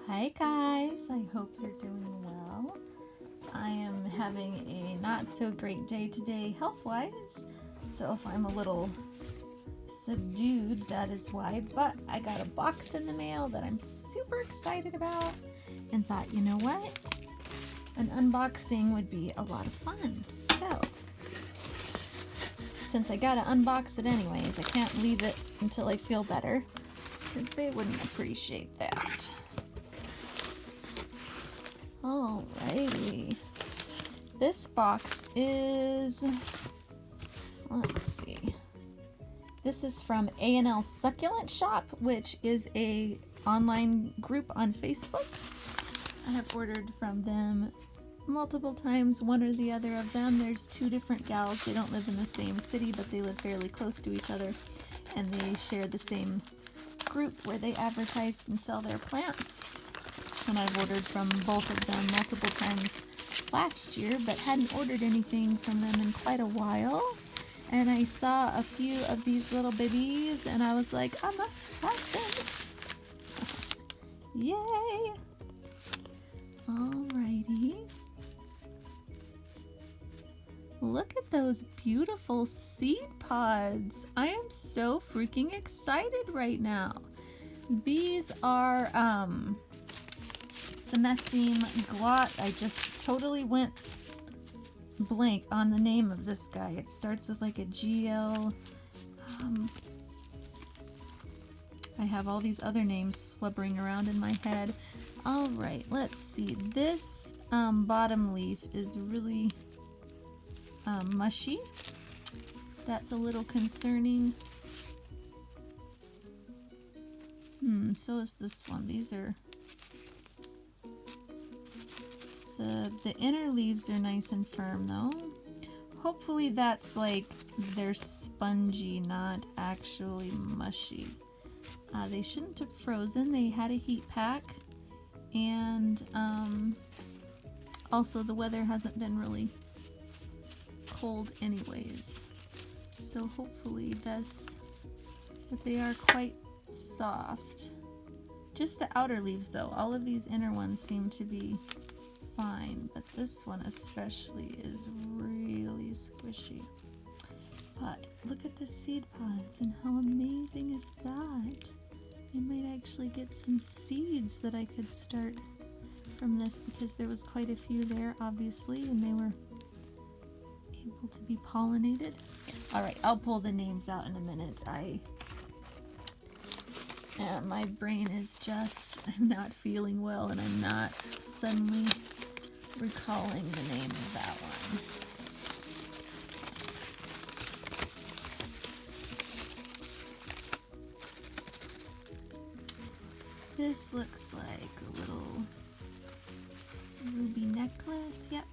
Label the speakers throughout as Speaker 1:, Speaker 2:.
Speaker 1: Hi guys, I hope you're doing well. I am having a not so great day today health-wise, so if I'm a little subdued, that is why. But I got a box in the mail that I'm super excited about and thought, you know what? An unboxing would be a lot of fun. So, since I gotta unbox it anyways, I can't leave it until I feel better because they wouldn't appreciate that. Alrighty. This box is, let's see. This is from A&L Succulent Shop, which is a online group on Facebook. I have ordered from them multiple times, one or the other of them. There's two different gals. They don't live in the same city, but they live fairly close to each other, and they share the same group where they advertise and sell their plants. And I've ordered from both of them multiple times last year, but hadn't ordered anything from them in quite a while. And I saw a few of these little babies, and I was like, I must have them. Yay! Alrighty. Look at those beautiful seed pods. I am so freaking excited right now. These are, Semesine glot. I just totally went blank on the name of this guy. It starts with like a GL. I have all these other names flubbering around in my head. All right, let's see. This bottom leaf is really mushy. That's a little concerning. So is this one. These are the inner leaves are nice and firm though. Hopefully that's like they're spongy, not actually mushy. They shouldn't have frozen. They had a heat pack, and also the weather hasn't been really cold anyways. So hopefully but they are quite soft. Just the outer leaves though. All of these inner ones seem to be fine, but this one especially is really squishy. But look at the seed pods, and how amazing is that? I might actually get some seeds that I could start from this, because there was quite a few there obviously, and they were able to be pollinated. Alright, I'll pull the names out in a minute. My brain is just, I'm not feeling well, and I'm not suddenly recalling the name of that one. This looks like a little ruby necklace. Yep.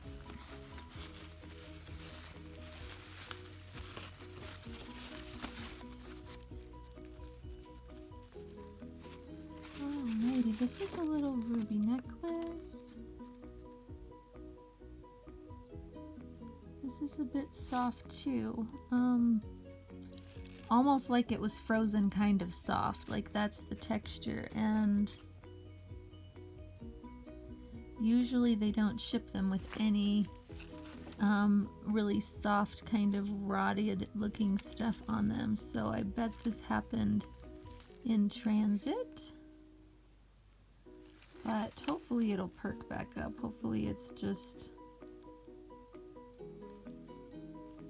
Speaker 1: Alrighty, this is a little ruby necklace. This is a bit soft too. Almost like it was frozen kind of soft, like that's the texture, and usually they don't ship them with any really soft kind of rotted looking stuff on them, so I bet this happened in transit. But hopefully it'll perk back up. Hopefully it's just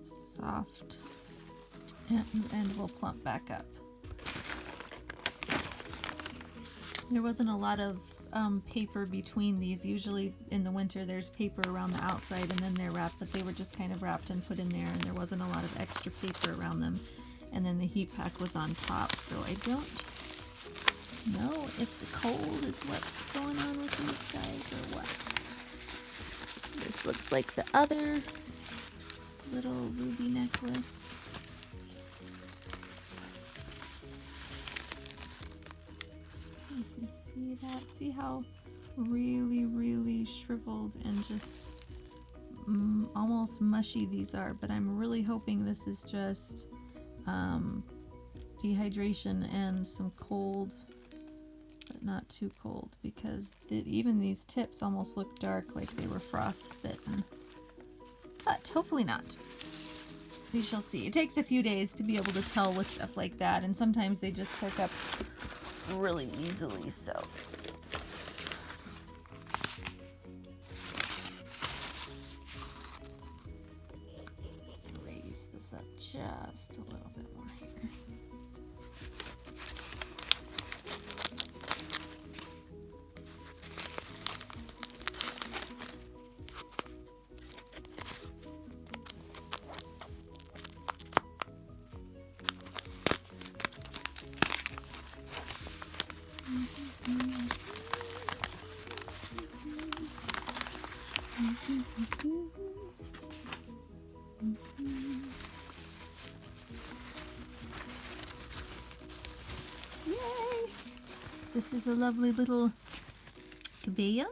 Speaker 1: soft and will plump back up. There wasn't a lot of paper between these. Usually in the winter there's paper around the outside and then they're wrapped, but they were just kind of wrapped and put in there, and there wasn't a lot of extra paper around them. And then the heat pack was on top, so I don't know if the cold is what's going on with these guys or what. This looks like the other little ruby necklace. You can see that. See how really shriveled and just almost mushy these are, but I'm really hoping this is just dehydration and some cold. not too cold, because even these tips almost look dark, like they were frostbitten. But hopefully not. We shall see. It takes a few days to be able to tell with stuff like that, and sometimes they just perk up really easily, so. Raise this up just a little bit more here. Yay! This is a lovely little gibeum,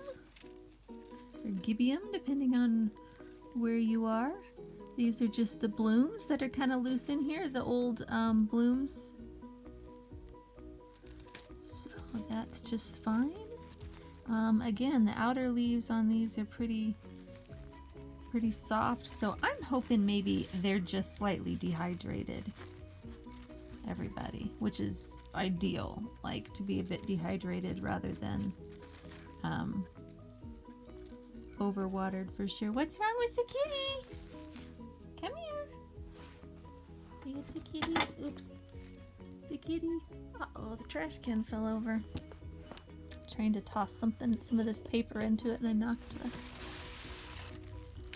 Speaker 1: or gibeum, depending on where you are. These are just the blooms that are kind of loose in here, the old blooms. So that's just fine. Again, the outer leaves on these are pretty soft, so I'm hoping maybe they're just slightly dehydrated, everybody, which is ideal, like to be a bit dehydrated rather than overwatered for sure. What's wrong with the kitty? Come here. We get the kitties. Oops. The kitty. Uh-oh, the trash can fell over. Trying to toss some of this paper into it, and I knocked the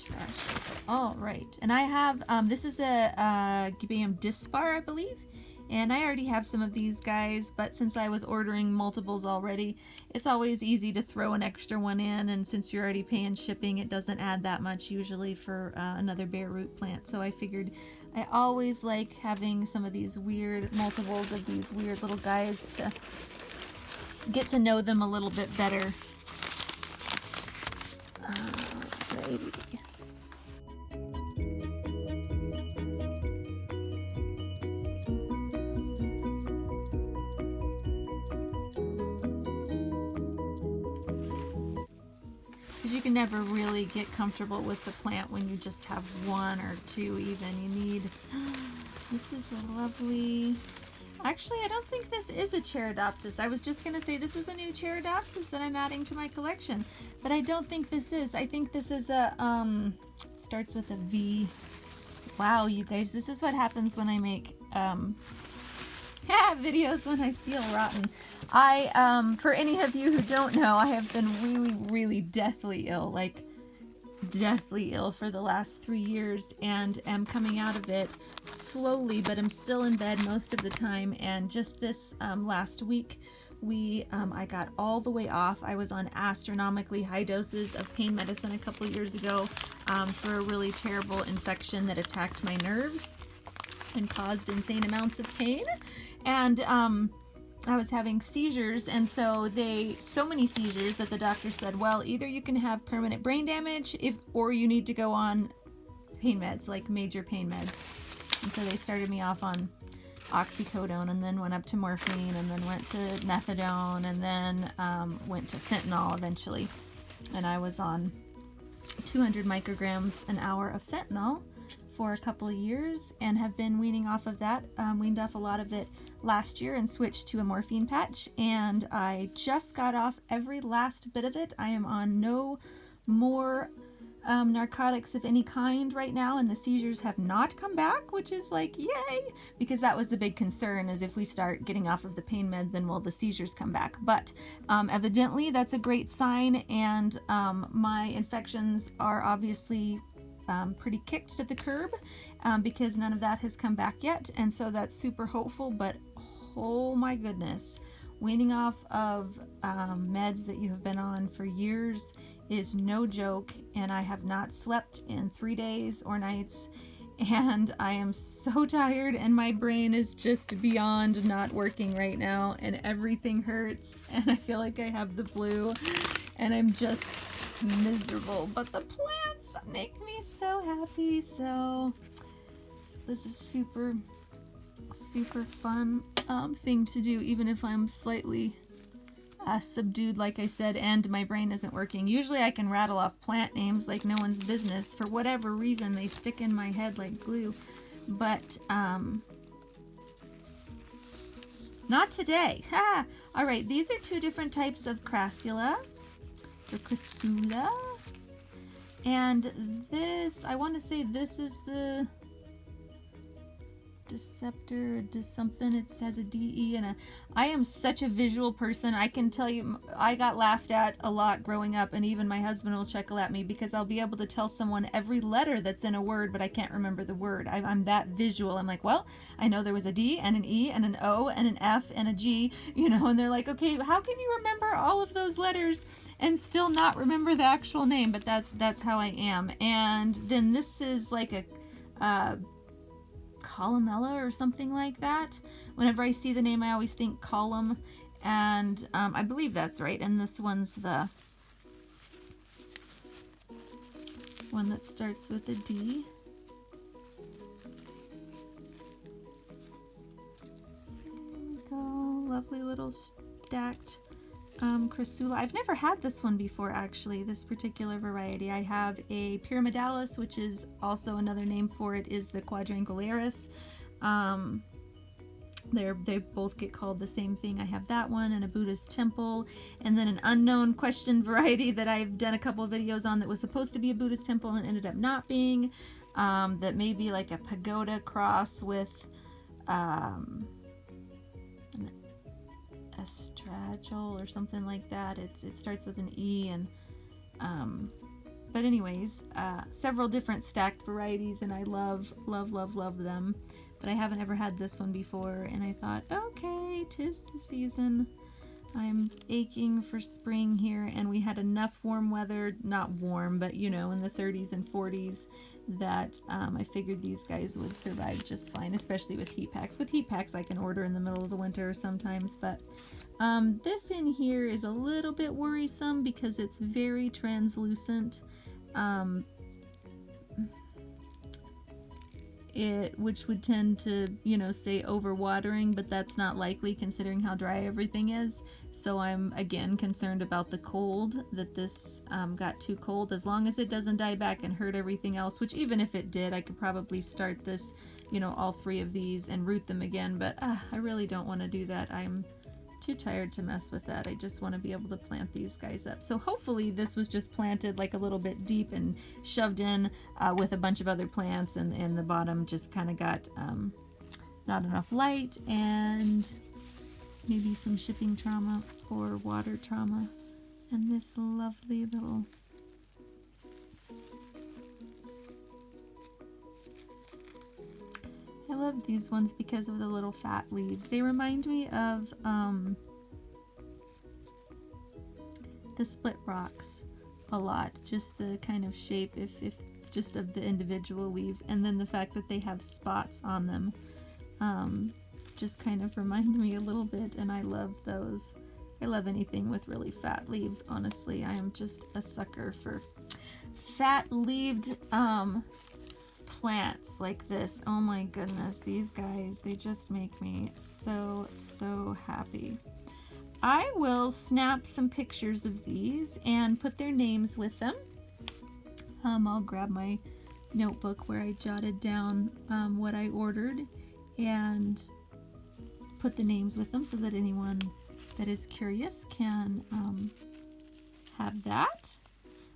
Speaker 1: trash. All right, and I have this is a gibeum dispar, I believe, and I already have some of these guys, but since I was ordering multiples already, it's always easy to throw an extra one in, and since you're already paying shipping, it doesn't add that much usually for another bare root plant. So I figured I always like having some of these weird multiples of these weird little guys to get to know them a little bit better. Alrighty. Because you can never really get comfortable with the plant when you just have one or two even. You need, this is a lovely, actually I don't think this is a Cherodopsis. I was just going to say this is a new Cherodopsis that I'm adding to my collection, but I don't think this is. I think this is a, starts with a V. Wow, you guys, this is what happens when I make videos when I feel rotten. For any of you who don't know, I have been really, really deathly ill, like deathly ill for the last 3 years, and am coming out of it slowly, but I'm still in bed most of the time. And just this last week, I got all the way off. I was on astronomically high doses of pain medicine a couple years ago for a really terrible infection that attacked my nerves and caused insane amounts of pain. And I was having seizures, and so many seizures that the doctor said, well, either you can have permanent brain damage or you need to go on pain meds, like major pain meds. And so they started me off on oxycodone, and then went up to morphine, and then went to methadone, and then went to fentanyl eventually. And I was on 200 micrograms an hour of fentanyl for a couple of years, and have been weaning off of that. Weaned off a lot of it last year and switched to a morphine patch, and I just got off every last bit of it. I am on no more narcotics of any kind right now, and the seizures have not come back, which is like, yay, because that was the big concern, is if we start getting off of the pain med, then will the seizures come back. But evidently that's a great sign, and my infections are obviously pretty kicked to the curb, because none of that has come back yet, and so that's super hopeful. But oh my goodness, weaning off of meds that you have been on for years is no joke, and I have not slept in 3 days or nights, and I am so tired, and my brain is just beyond not working right now, and everything hurts, and I feel like I have the flu, and I'm just miserable. But the plants make me so happy, so this is super fun thing to do, even if I'm slightly subdued, like I said, and my brain isn't working. Usually I can rattle off plant names like no one's business. For whatever reason, they stick in my head like glue. But, not today. Ha! All right, these are two different types of crassula, or crassula. And this, I want to say this is the Deceptor, something. It has a DE and a... I am such a visual person. I can tell you, I got laughed at a lot growing up, and even my husband will chuckle at me because I'll be able to tell someone every letter that's in a word, but I can't remember the word. I'm that visual. I'm like, well, I know there was a D and an E and an O and an F and a G, you know, and they're like, okay, how can you remember all of those letters and still not remember the actual name? But that's how I am. And then this is like a columella or something like that. Whenever I see the name, I always think column, and I believe that's right. And this one's the one that starts with a D. There we go. Lovely little stacked crassula. I've never had this one before, actually, this particular variety. I have a pyramidalis, which is also another name for it is the quadrangularis. They both get called the same thing. I have that one and a Buddha's temple, and then an unknown question variety that I've done a couple of videos on that was supposed to be a Buddhist temple and ended up not being. That may be like a pagoda cross with an astragal or something like that. It starts with an E, and but anyways, several different stacked varieties, and I love them. But I haven't ever had this one before, and I thought, okay, 'tis the season. I'm aching for spring here, and we had enough warm weather, not warm, but you know, in the 30s and 40s, that I figured these guys would survive just fine, especially with heat packs. With heat packs, I can order in the middle of the winter sometimes, but this in here is a little bit worrisome because it's very translucent. Which would tend to, you know, say overwatering, but that's not likely considering how dry everything is. So I'm again concerned about the cold, that this got too cold. As long as it doesn't die back and hurt everything else, which even if it did, I could probably start this, you know, all three of these and root them again, but I really don't want to do that. I'm too tired to mess with that. I just want to be able to plant these guys up. So hopefully this was just planted like a little bit deep and shoved in with a bunch of other plants, and the bottom just kind of got not enough light and maybe some shipping trauma or water trauma. And this lovely little I love these ones because of the little fat leaves. They remind me of the split rocks a lot. Just the kind of shape, if just of the individual leaves, and then the fact that they have spots on them just kind of remind me a little bit, and I love those. I love anything with really fat leaves, honestly. I am just a sucker for fat-leaved plants like this. Oh my goodness, these guys, they just make me so happy. I will snap some pictures of these and put their names with them. I'll grab my notebook where I jotted down what I ordered and put the names with them so that anyone that is curious can have that.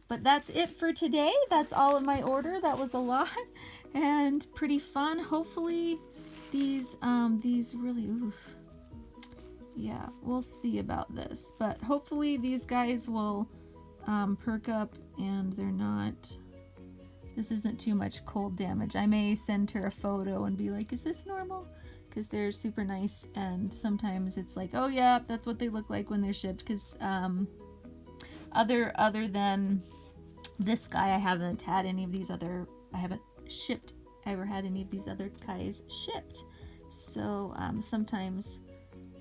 Speaker 1: But that's it for today. That's all of my order. That was a lot and pretty fun. Hopefully these really, oof. Yeah, we'll see about this. But hopefully these guys will perk up and they're not, this isn't too much cold damage. I may send her a photo and be like, is this normal? Because they're super nice, and sometimes it's like, oh yeah, that's what they look like when they're shipped. Because other than this guy, I haven't had any of these other, I haven't ever had any of these other guys shipped. So sometimes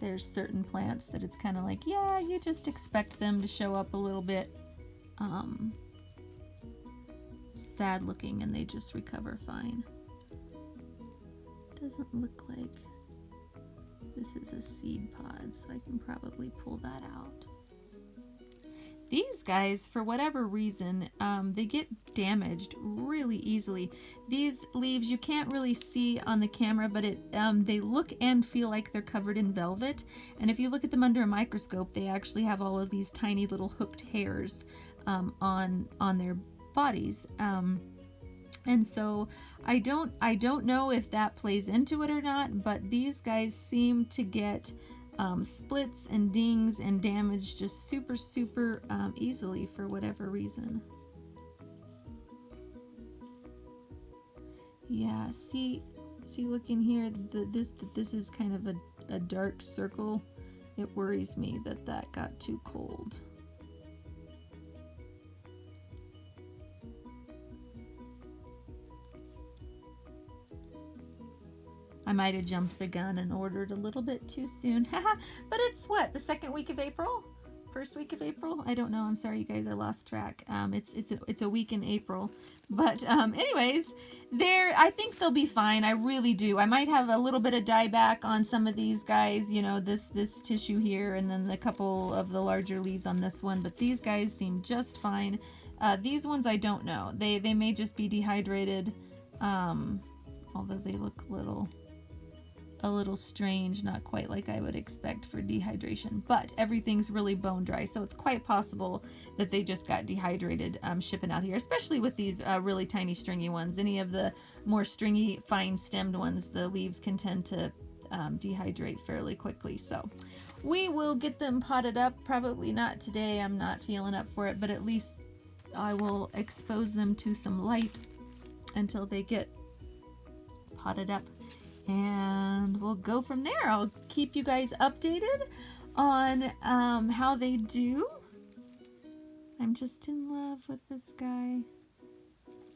Speaker 1: there's certain plants that it's kind of like, yeah, you just expect them to show up a little bit sad looking, and they just recover fine. Doesn't look like this is a seed pod, so I can probably pull that out. These guys, for whatever reason, they get damaged really easily. These leaves you can't really see on the camera, but they look and feel like they're covered in velvet. And if you look at them under a microscope, they actually have all of these tiny little hooked hairs on their bodies. And so I don't know if that plays into it or not, but these guys seem to get splits and dings and damage just super easily for whatever reason. Yeah, see looking here, this is kind of a dark circle. It worries me that got too cold. I might have jumped the gun and ordered a little bit too soon. But it's what, the second week of April? First week of April? I don't know. I'm sorry, you guys. I lost track. It's a week in April. But anyways, I think they'll be fine. I really do. I might have a little bit of dieback on some of these guys. You know, this tissue here, and then a couple of the larger leaves on this one. But these guys seem just fine. These ones I don't know. They may just be dehydrated. Although they look a little strange, not quite like I would expect for dehydration, but everything's really bone dry, so it's quite possible that they just got dehydrated shipping out here, especially with these really tiny stringy ones. Any of the more stringy fine stemmed ones, the leaves can tend to dehydrate fairly quickly. So we will get them potted up. Probably not today, I'm not feeling up for it, but at least I will expose them to some light until they get potted up, and we'll go from there. I'll keep you guys updated on how they do. I'm just in love with this guy.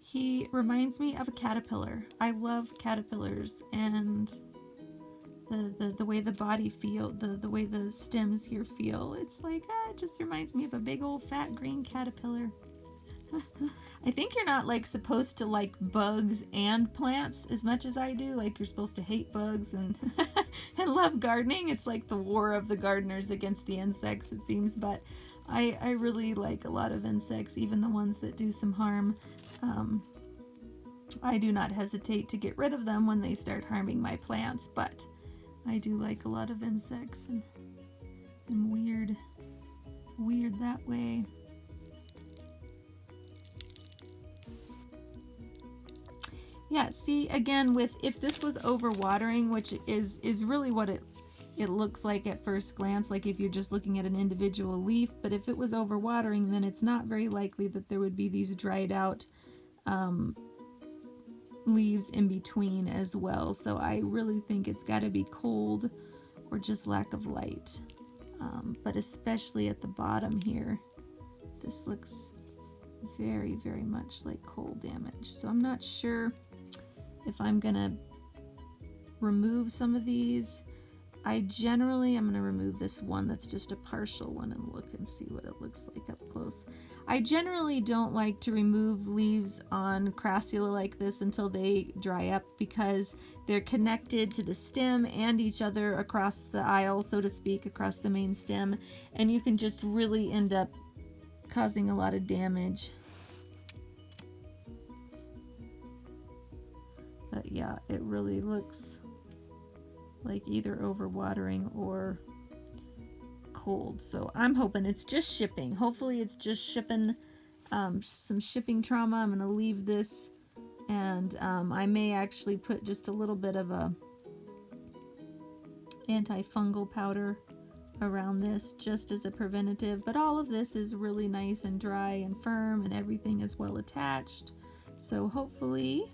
Speaker 1: He reminds me of a caterpillar. I love caterpillars, and the way the body feel, the way the stems here feel. It's like, it just reminds me of a big old fat green caterpillar. I think you're not like supposed to like bugs and plants as much as I do. Like, you're supposed to hate bugs and and love gardening. It's like the war of the gardeners against the insects, it seems. But I really like a lot of insects, even the ones that do some harm. I do not hesitate to get rid of them when they start harming my plants, but I do like a lot of insects, and I'm weird that way. Yeah, see, again, if this was overwatering, which is really what it looks like at first glance, like if you're just looking at an individual leaf, but if it was overwatering, then it's not very likely that there would be these dried out leaves in between as well. So I really think it's got to be cold or just lack of light. But especially at the bottom here, this looks very much like cold damage. So I'm not sure if I'm gonna remove some of these. I'm gonna remove this one that's just a partial one and look and see what it looks like up close. I generally don't like to remove leaves on crassula like this until they dry up, because they're connected to the stem and each other across the aisle, so to speak, across the main stem, and you can just really end up causing a lot of damage. But yeah, it really looks like either overwatering or cold. So I'm hoping it's just shipping. Hopefully it's just shipping, some shipping trauma. I'm going to leave this, and I may actually put just a little bit of a antifungal powder around this just as a preventative. But all of this is really nice and dry and firm, and everything is well attached. So hopefully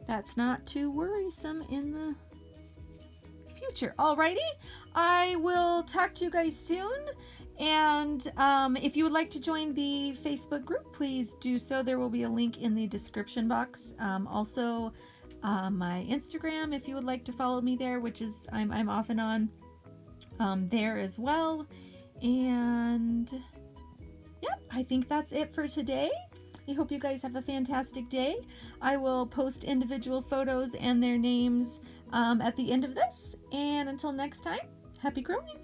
Speaker 1: that's not too worrisome in the future. Alrighty, I will talk to you guys soon, and if you would like to join the Facebook group, please do so. There will be a link in the description box. Also my Instagram, if you would like to follow me there, which is I'm off and on there as well. And yep, I think that's it for today. I hope you guys have a fantastic day. I will post individual photos and their names at the end of this. And until next time, happy growing!